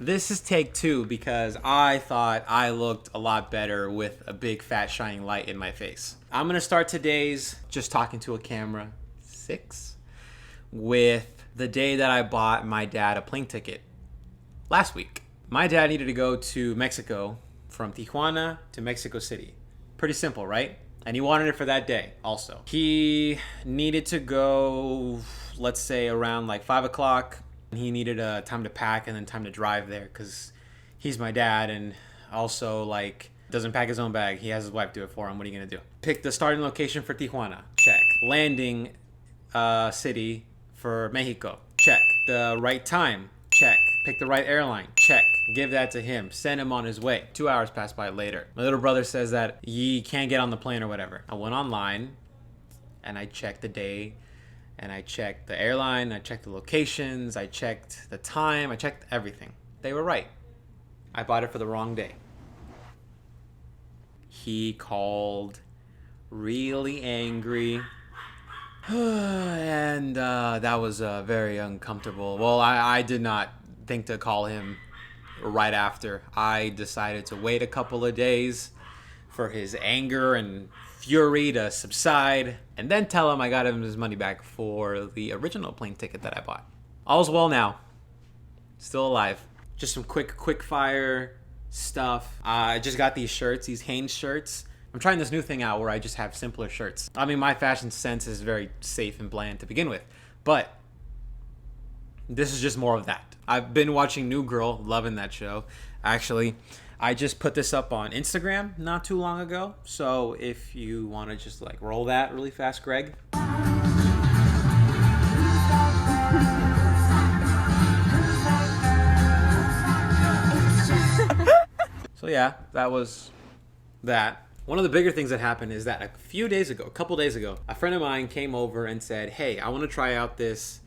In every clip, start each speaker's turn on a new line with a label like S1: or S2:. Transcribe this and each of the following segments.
S1: This is take two because I thought I looked a lot better with a big fat shining light in my face. I'm gonna start today's just talking to a camera 6 with the day that I bought my dad a plane ticket last week. My dad needed to go to Mexico from Tijuana to Mexico City. Pretty simple, right? And he wanted it for that day also. He needed to go, let's say around like 5 o'clock. He needed time to pack and then time to drive there because he's my dad, and also like doesn't pack his own bag. He has his wife do it for him. What are you gonna do? Pick the starting location for Tijuana. Check. Landing city for Mexico. Check. The right time. Check. Pick the right airline. Check. Give that to him. Send him on his way. 2 hours pass by later. My little brother says that he can't get on the plane or whatever. I went online and I checked the day. And I checked the airline, I checked the locations, I checked the time, I checked everything. They were right. I bought it for the wrong day. He called really angry. And that was very uncomfortable. Well, I did not think to call him right after. I decided to wait a couple of days for his anger and fury to subside, and then tell him I got him his money back for the original plane ticket that I bought. All's well now. Still alive. Just some quick fire stuff. I just got these shirts, these Hanes shirts. I'm trying this new thing out where I just have simpler shirts. I mean, my fashion sense is very safe and bland to begin with, but this is just more of that. I've been watching New Girl, loving that show. Actually, I just put this up on Instagram not too long ago. So if you want to just like roll that really fast, Greg. So yeah, that was that. One of the bigger things that happened is that a couple days ago, a friend of mine came over and said, "Hey, I want to try out this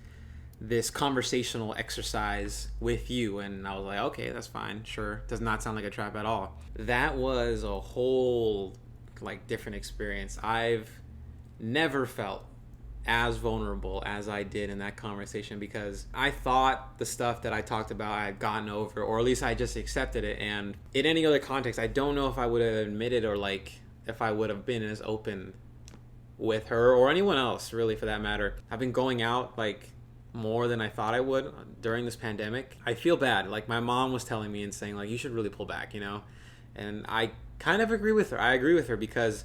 S1: conversational exercise with you." And I was like, okay, that's fine, sure. Does not sound like a trap at all. That was a whole like different experience. I've never felt as vulnerable as I did in that conversation, because I thought the stuff that I talked about I had gotten over, or at least I just accepted it. And in any other context, I don't know if I would have admitted, or like if I would have been as open with her or anyone else really for that matter. I've been going out like more than I thought I would during this pandemic. I feel bad. Like my mom was telling me and saying like, you should really pull back, you know? And I kind of agree with her. I agree with her because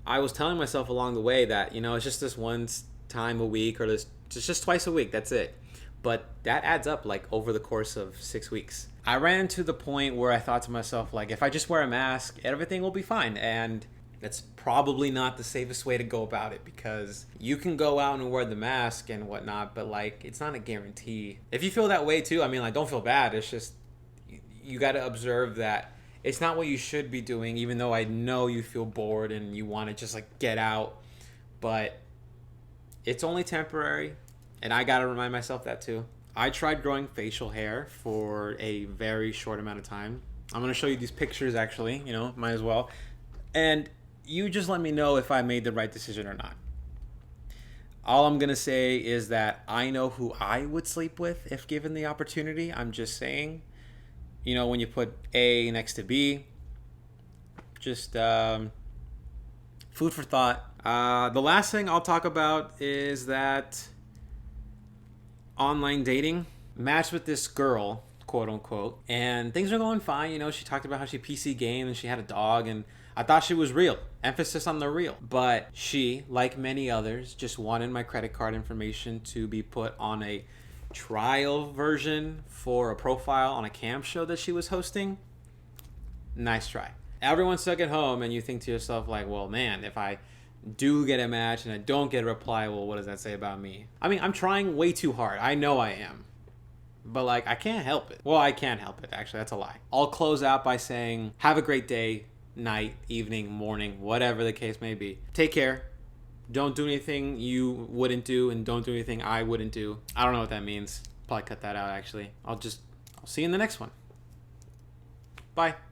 S1: I was telling myself along the way that, you know, it's just this one time a week, or it's just twice a week. That's it. But that adds up like over the course of 6 weeks. I ran to the point where I thought to myself, like, if I just wear a mask, everything will be fine. And that's probably not the safest way to go about it, because you can go out and wear the mask and whatnot, but like it's not a guarantee. If you feel that way too, I mean, like, don't feel bad. It's just you got to observe that it's not what you should be doing, even though I know you feel bored and you want to just like get out, but it's only temporary. And I got to remind myself that too. I tried growing facial hair for a very short amount of time. I'm going to show you these pictures actually, you know, might as well. And you just let me know if I made the right decision or not. All I'm going to say is that I know who I would sleep with if given the opportunity. I'm just saying, you know, when you put A next to B, just food for thought. The last thing I'll talk about is that online dating. Matched with this girl, quote unquote, and things are going fine. You know, she talked about how she PC gamed and she had a dog, and I thought she was real. Emphasis on the real. But she, like many others, just wanted my credit card information to be put on a trial version for a profile on a camp show that she was hosting. Nice try. Everyone's stuck at home, and you think to yourself like, well, man, if I do get a match and I don't get a reply, well, what does that say about me? I mean, I'm trying way too hard. I know I am. But like, I can't help it. Well, I can't help it, actually. That's a lie. I'll close out by saying, have a great day, night, evening, morning, whatever the case may be. Take care. Don't do anything you wouldn't do, and don't do anything I wouldn't do. I don't know what that means. Probably cut that out, actually. I'll see you in the next one. Bye.